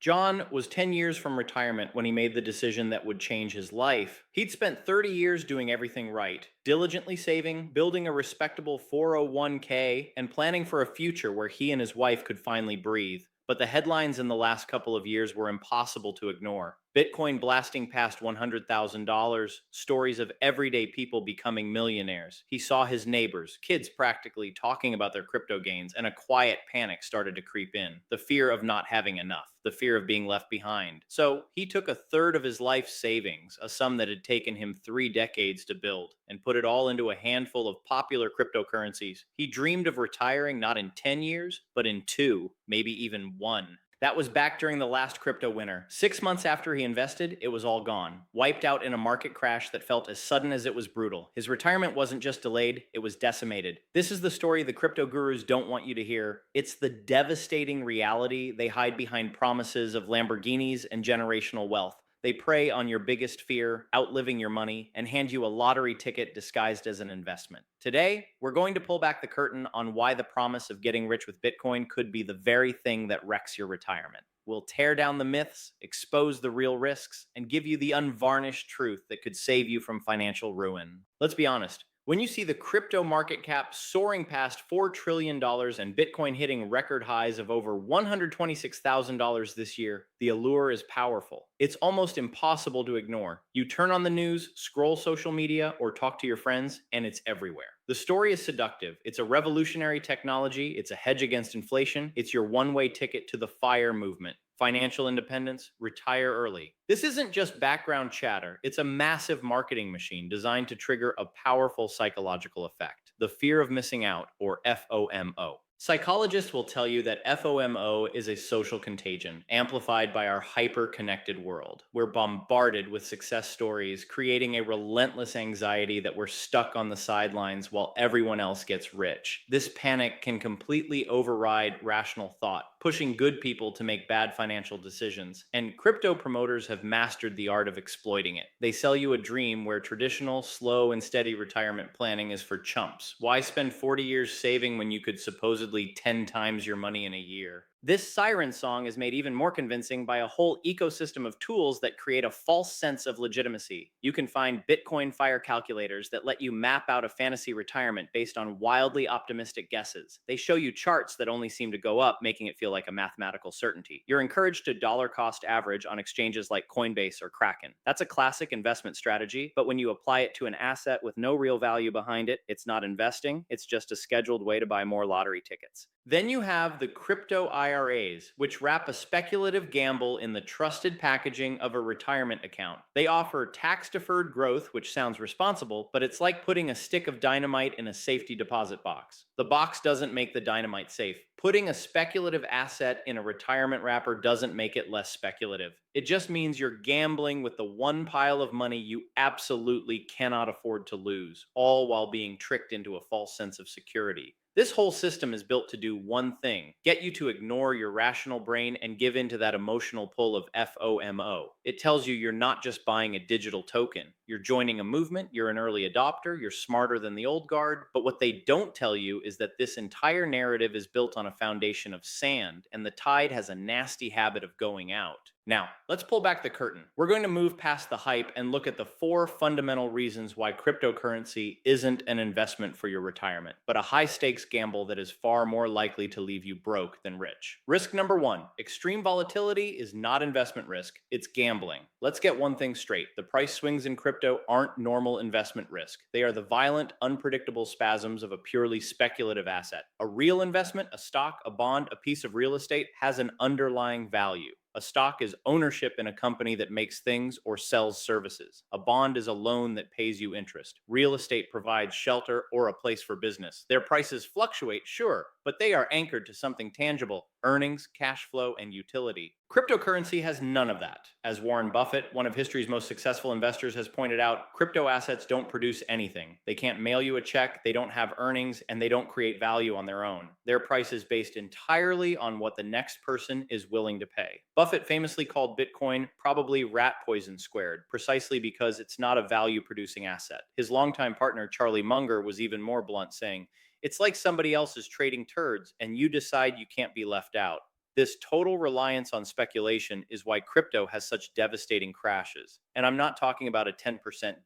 John was 10 years from retirement when he made the decision that would change his life. He'd spent 30 years doing everything right, diligently saving, building a respectable 401k, and planning for a future where he and his wife could finally breathe. But the headlines in the last couple of years were impossible to ignore. Bitcoin blasting past $100,000, stories of everyday people becoming millionaires. He saw his neighbors, kids practically, talking about their crypto gains, and a quiet panic started to creep in. The fear of not having enough, the fear of being left behind. So he took a third of his life savings, a sum that had taken him 3 decades to build, and put it all into a handful of popular cryptocurrencies. He dreamed of retiring not in 10 years, but in two, maybe even one. That was back during the last crypto winter. 6 months after he invested, it was all gone, wiped out in a market crash that felt as sudden as it was brutal. His retirement wasn't just delayed, it was decimated. This is the story the crypto gurus don't want you to hear. It's the devastating reality they hide behind promises of Lamborghinis and generational wealth. They prey on your biggest fear, outliving your money, and hand you a lottery ticket disguised as an investment. Today, we're going to pull back the curtain on why the promise of getting rich with Bitcoin could be the very thing that wrecks your retirement. We'll tear down the myths, expose the real risks, and give you the unvarnished truth that could save you from financial ruin. Let's be honest. When you see the crypto market cap soaring past $4 trillion dollars and Bitcoin hitting record highs of over $126,000 this year, the allure is powerful. It's almost impossible to ignore. You turn on the news, scroll social media, or talk to your friends, and it's everywhere. The story is seductive. It's a revolutionary technology, it's a hedge against inflation, it's your one-way ticket to the FIRE movement. Financial independence, retire early. This isn't just background chatter, it's a massive marketing machine designed to trigger a powerful psychological effect, the fear of missing out, or FOMO. Psychologists will tell you that FOMO is a social contagion, amplified by our hyper connected world. We're bombarded with success stories, creating a relentless anxiety that we're stuck on the sidelines while everyone else gets rich. This panic can completely override rational thought, pushing good people to make bad financial decisions. And crypto promoters have mastered the art of exploiting it. They sell you a dream where traditional, slow, and steady retirement planning is for chumps. Why spend 40 years saving when you could supposedly 10 times your money in a year? This siren song is made even more convincing by a whole ecosystem of tools that create a false sense of legitimacy. You can find Bitcoin fire calculators that let you map out a fantasy retirement based on wildly optimistic guesses. They show you charts that only seem to go up, making it feel like a mathematical certainty. You're encouraged to dollar cost average on exchanges like Coinbase or Kraken. That's a classic investment strategy, but when you apply it to an asset with no real value behind it, it's not investing, it's just a scheduled way to buy more lottery tickets. Then you have the crypto IRAs, which wrap a speculative gamble in the trusted packaging of a retirement account. They offer tax deferred growth, which sounds responsible, but it's like putting a stick of dynamite in a safety deposit box. The box doesn't make the dynamite safe. Putting a speculative asset in a retirement wrapper doesn't make it less speculative. It just means you're gambling with the one pile of money you absolutely cannot afford to lose, all while being tricked into a false sense of security. This whole system is built to do one thing: get you to ignore your rational brain and give in to that emotional pull of FOMO. It tells you you're not just buying a digital token. You're joining a movement, you're an early adopter, you're smarter than the old guard. But what they don't tell you is that this entire narrative is built on a foundation of sand, and the tide has a nasty habit of going out. Now, let's pull back the curtain. We're going to move past the hype and look at the 4 fundamental reasons why cryptocurrency isn't an investment for your retirement, but a high stakes gamble that is far more likely to leave you broke than rich. Risk number 1: extreme volatility is not investment risk, it's gambling. Let's get one thing straight: the price swings in crypto aren't normal investment risk. They are the violent, unpredictable spasms of a purely speculative asset. A real investment, a stock, a bond, a piece of real estate, has an underlying value. A stock is ownership in a company that makes things or sells services. A bond is a loan that pays you interest. Real estate provides shelter or a place for business. Their prices fluctuate, sure, but they are anchored to something tangible: earnings, cash flow, and utility. Cryptocurrency has none of that. As Warren Buffett, one of history's most successful investors, has pointed out, crypto assets don't produce anything. They can't mail you a check, they don't have earnings, and they don't create value on their own. Their price is based entirely on what the next person is willing to pay. Buffett famously called Bitcoin probably rat poison squared, precisely because it's not a value-producing asset. His longtime partner, Charlie Munger, was even more blunt, saying, "It's like somebody else is trading turds, and you decide you can't be left out." This total reliance on speculation is why crypto has such devastating crashes. And I'm not talking about a 10%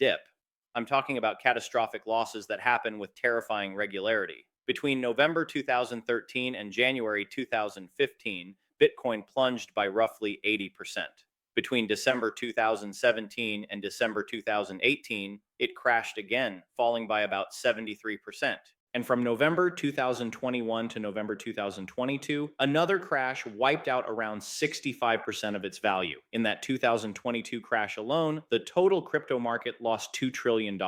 dip. I'm talking about catastrophic losses that happen with terrifying regularity. Between November 2013 and January 2015, Bitcoin plunged by roughly 80%. Between December 2017 and December 2018, it crashed again, falling by about 73%. And from November 2021 to November 2022, another crash wiped out around 65% of its value. In that 2022 crash alone, the total crypto market lost $2 trillion.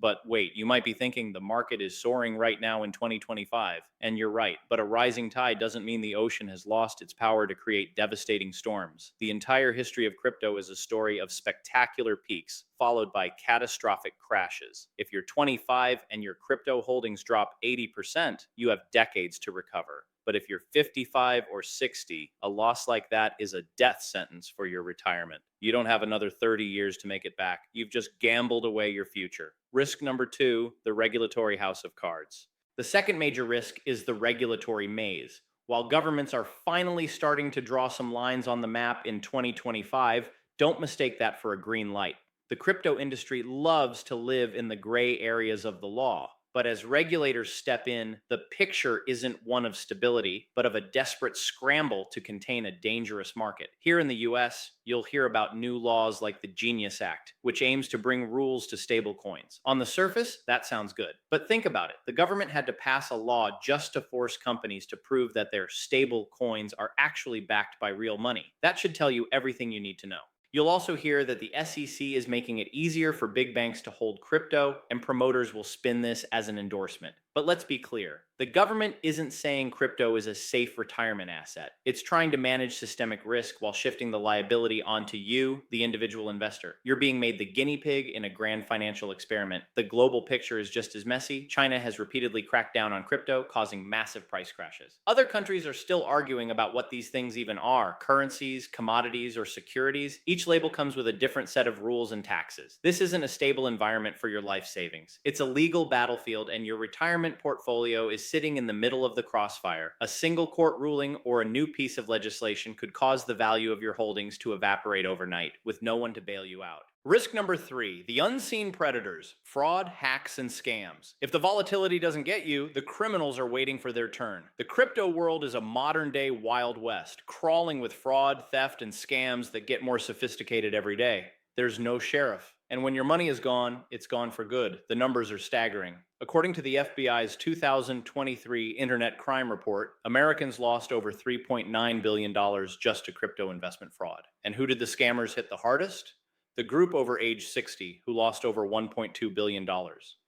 But wait, you might be thinking the market is soaring right now in 2025. And you're right, but a rising tide doesn't mean the ocean has lost its power to create devastating storms. The entire history of crypto is a story of spectacular peaks, followed by catastrophic crashes. If you're 25 and your crypto holdings drop 80%, you have decades to recover. But if you're 55 or 60, a loss like that is a death sentence for your retirement. You don't have another 30 years to make it back. You've just gambled away your future. Risk number two, the regulatory house of cards. The second major risk is the regulatory maze. While governments are finally starting to draw some lines on the map in 2025, don't mistake that for a green light. The crypto industry loves to live in the gray areas of the law. But as regulators step in, the picture isn't one of stability, but of a desperate scramble to contain a dangerous market. Here in the US, you'll hear about new laws like the Genius Act, which aims to bring rules to stablecoins. On the surface, that sounds good. But think about it. The government had to pass a law just to force companies to prove that their stable coins are actually backed by real money. That should tell you everything you need to know. You'll also hear that the SEC is making it easier for big banks to hold crypto, and promoters will spin this as an endorsement. But let's be clear. The government isn't saying crypto is a safe retirement asset. It's trying to manage systemic risk while shifting the liability onto you, the individual investor. You're being made the guinea pig in a grand financial experiment. The global picture is just as messy. China has repeatedly cracked down on crypto, causing massive price crashes. Other countries are still arguing about what these things even are: currencies, commodities, or securities. Each label comes with a different set of rules and taxes. This isn't a stable environment for your life savings. It's a legal battlefield, and your retirement portfolio is sitting in the middle of the crossfire. A single court ruling or a new piece of legislation could cause the value of your holdings to evaporate overnight, with no one to bail you out. Risk number three, the unseen predators: fraud, hacks, and scams. If the volatility doesn't get you, the criminals are waiting for their turn. The crypto world is a modern-day Wild West, crawling with fraud, theft, and scams that get more sophisticated every day. There's no sheriff. And when your money is gone, it's gone for good. The numbers are staggering. According to the FBI's 2023 Internet Crime Report, Americans lost over $3.9 billion just to crypto investment fraud. And who did the scammers hit the hardest? The group over age 60, who lost over $1.2 billion.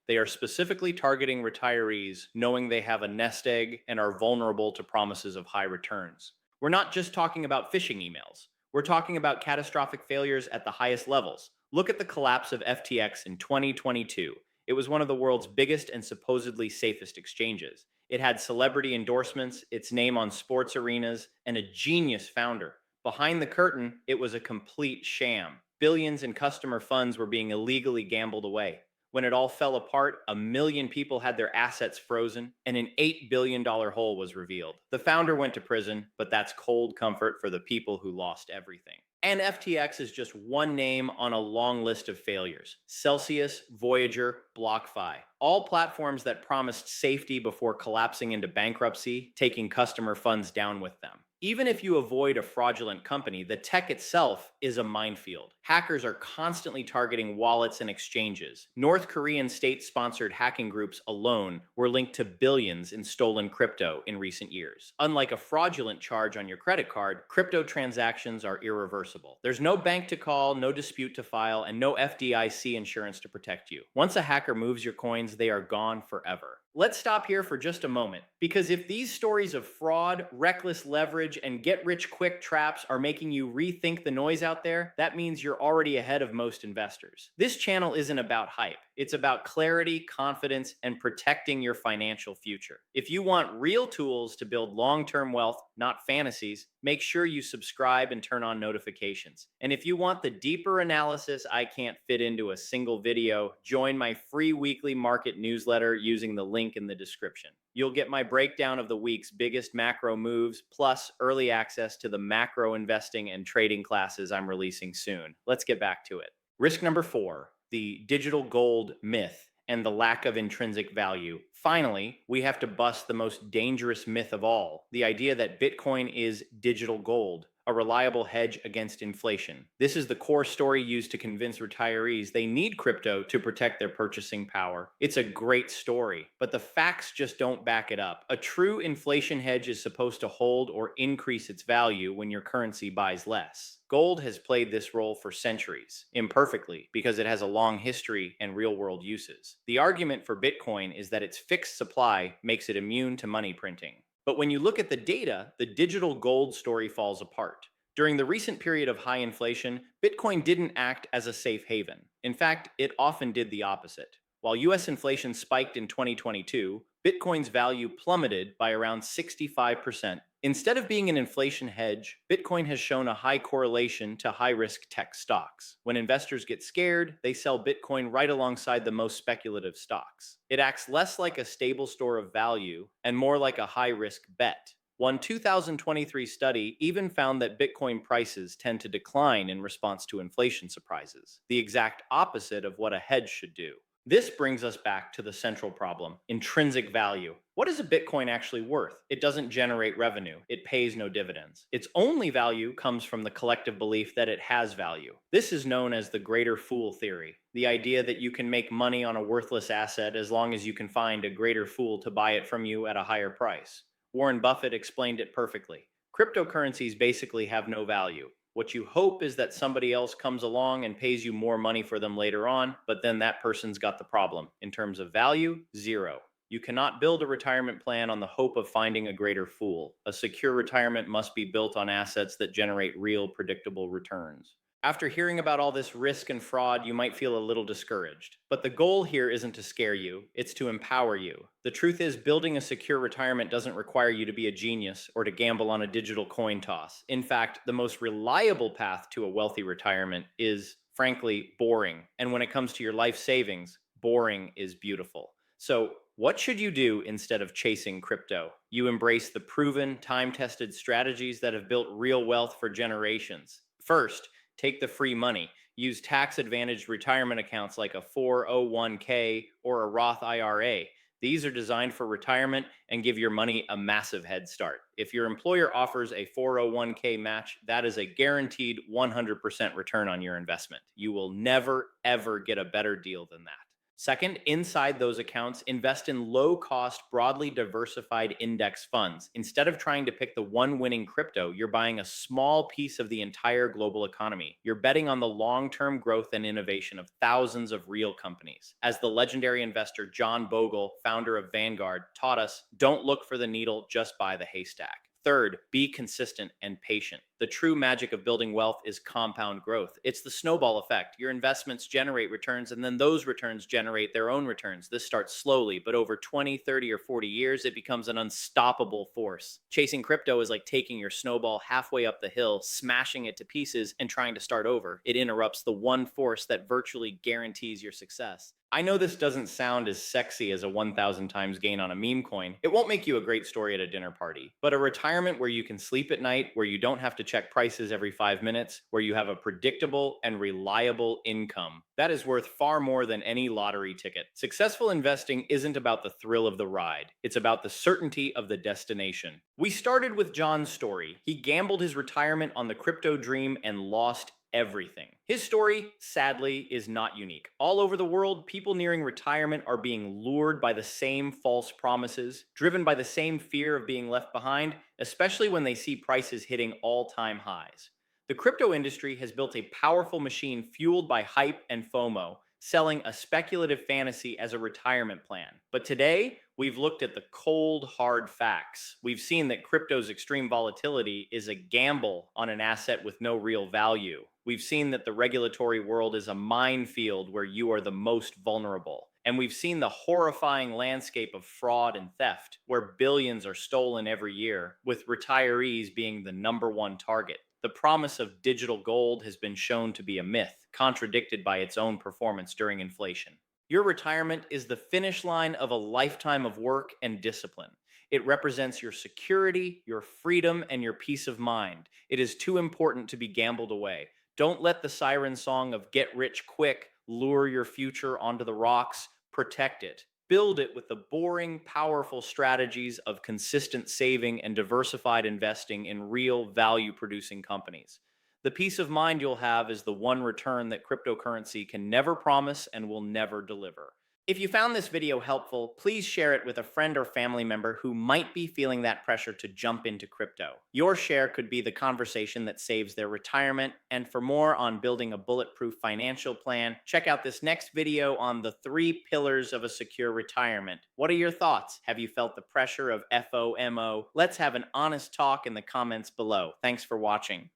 They are specifically targeting retirees, knowing they have a nest egg and are vulnerable to promises of high returns. We're not just talking about phishing emails. We're talking about catastrophic failures at the highest levels. Look at the collapse of FTX in 2022. It was one of the world's biggest and supposedly safest exchanges. It had celebrity endorsements, its name on sports arenas, and a genius founder. Behind the curtain, it was a complete sham. Billions in customer funds were being illegally gambled away. When it all fell apart, 1 million people had their assets frozen, and an $8 billion hole was revealed. The founder went to prison, but that's cold comfort for the people who lost everything. And FTX is just one name on a long list of failures. Celsius, Voyager, BlockFi. All platforms that promised safety before collapsing into bankruptcy, taking customer funds down with them. Even if you avoid a fraudulent company, the tech itself is a minefield. Hackers are constantly targeting wallets and exchanges. North Korean state-sponsored hacking groups alone were linked to billions in stolen crypto in recent years. Unlike a fraudulent charge on your credit card, crypto transactions are irreversible. There's no bank to call, no dispute to file, and no FDIC insurance to protect you. Once a hacker moves your coins, they are gone forever. Let's stop here for just a moment, because if these stories of fraud, reckless leverage, and get-rich-quick traps are making you rethink the noise out there, that means you're already ahead of most investors. This channel isn't about hype. It's about clarity, confidence, and protecting your financial future. If you want real tools to build long-term wealth, not fantasies, make sure you subscribe and turn on notifications. And if you want the deeper analysis I can't fit into a single video, join my free weekly market newsletter using the link in the description. You'll get my breakdown of the week's biggest macro moves, plus early access to the macro investing and trading classes I'm releasing soon. Let's get back to it. Risk number 4, the digital gold myth and the lack of intrinsic value. Finally, we have to bust the most dangerous myth of all, the idea that Bitcoin is digital gold, a reliable hedge against inflation. This is the core story used to convince retirees they need crypto to protect their purchasing power. It's a great story, but the facts just don't back it up. A true inflation hedge is supposed to hold or increase its value when your currency buys less. Gold has played this role for centuries, imperfectly, because it has a long history and real world uses. The argument for Bitcoin is that its fixed supply makes it immune to money printing. But when you look at the data, the digital gold story falls apart. During the recent period of high inflation, Bitcoin didn't act as a safe haven. In fact, it often did the opposite. While US inflation spiked in 2022, Bitcoin's value plummeted by around 65%. Instead of being an inflation hedge, Bitcoin has shown a high correlation to high risk tech stocks. When investors get scared, they sell Bitcoin right alongside the most speculative stocks. It acts less like a stable store of value and more like a high risk bet. One 2023 study even found that Bitcoin prices tend to decline in response to inflation surprises, the exact opposite of what a hedge should do. This brings us back to the central problem, intrinsic value. What is a Bitcoin actually worth? It doesn't generate revenue. It pays no dividends. Its only value comes from the collective belief that it has value. This is known as the greater fool theory, the idea that you can make money on a worthless asset as long as you can find a greater fool to buy it from you at a higher price. Warren Buffett explained it perfectly. Cryptocurrencies basically have no value. What you hope is that somebody else comes along and pays you more money for them later on, but then that person's got the problem. In terms of value, zero. You cannot build a retirement plan on the hope of finding a greater fool. A secure retirement must be built on assets that generate real, predictable returns. After hearing about all this risk and fraud, you might feel a little discouraged. But the goal here isn't to scare you, it's to empower you. The truth is, building a secure retirement doesn't require you to be a genius or to gamble on a digital coin toss. In fact, the most reliable path to a wealthy retirement is, frankly, boring. And when it comes to your life savings, boring is beautiful. So, what should you do instead of chasing crypto? You embrace the proven, time tested strategies that have built real wealth for generations. First, take the free money. Use tax advantaged retirement accounts like a 401k or a Roth IRA. These are designed for retirement and give your money a massive head start. If your employer offers a 401k match, that is a guaranteed 100% return on your investment. You will never, ever get a better deal than that. Second, inside those accounts, invest in low cost, broadly diversified index funds. Instead of trying to pick the one winning crypto, you're buying a small piece of the entire global economy. You're betting on the long term growth and innovation of thousands of real companies. As the legendary investor John Bogle, founder of Vanguard, taught us, don't look for the needle, just buy the haystack. Third, be consistent and patient. The true magic of building wealth is compound growth. It's the snowball effect. Your investments generate returns, and then those returns generate their own returns. This starts slowly, but over 20, 30, or 40 years, it becomes an unstoppable force. Chasing crypto is like taking your snowball halfway up the hill, smashing it to pieces, and trying to start over. It interrupts the one force that virtually guarantees your success. I know this doesn't sound as sexy as a 1,000 times gain on a meme coin. It won't make you a great story at a dinner party. But a retirement where you can sleep at night, where you don't have to check prices every 5 minutes, where you have a predictable and reliable income, that is worth far more than any lottery ticket. Successful investing isn't about the thrill of the ride. It's about the certainty of the destination. We started with John's story. He gambled his retirement on the crypto dream and lost everything. His story, sadly, is not unique. All over the world, people nearing retirement are being lured by the same false promises, driven by the same fear of being left behind, especially when they see prices hitting all-time highs. The crypto industry has built a powerful machine fueled by hype and FOMO, selling a speculative fantasy as a retirement plan. But today, we've looked at the cold, hard facts. We've seen that crypto's extreme volatility is a gamble on an asset with no real value. We've seen that the regulatory world is a minefield where you are the most vulnerable. And we've seen the horrifying landscape of fraud and theft, where billions are stolen every year, with retirees being the number one target. The promise of digital gold has been shown to be a myth, contradicted by its own performance during inflation. Your retirement is the finish line of a lifetime of work and discipline. It represents your security, your freedom, and your peace of mind. It is too important to be gambled away. Don't let the siren song of get rich quick lure your future onto the rocks. Protect it. Build it with the boring, powerful strategies of consistent saving and diversified investing in real value producing companies. The peace of mind you'll have is the one return that cryptocurrency can never promise and will never deliver. If you found this video helpful, please share it with a friend or family member who might be feeling that pressure to jump into crypto. Your share could be the conversation that saves their retirement. And for more on building a bulletproof financial plan, check out this next video on the 3 pillars of a secure retirement. What are your thoughts? Have you felt the pressure of FOMO? Let's have an honest talk in the comments below. Thanks for watching.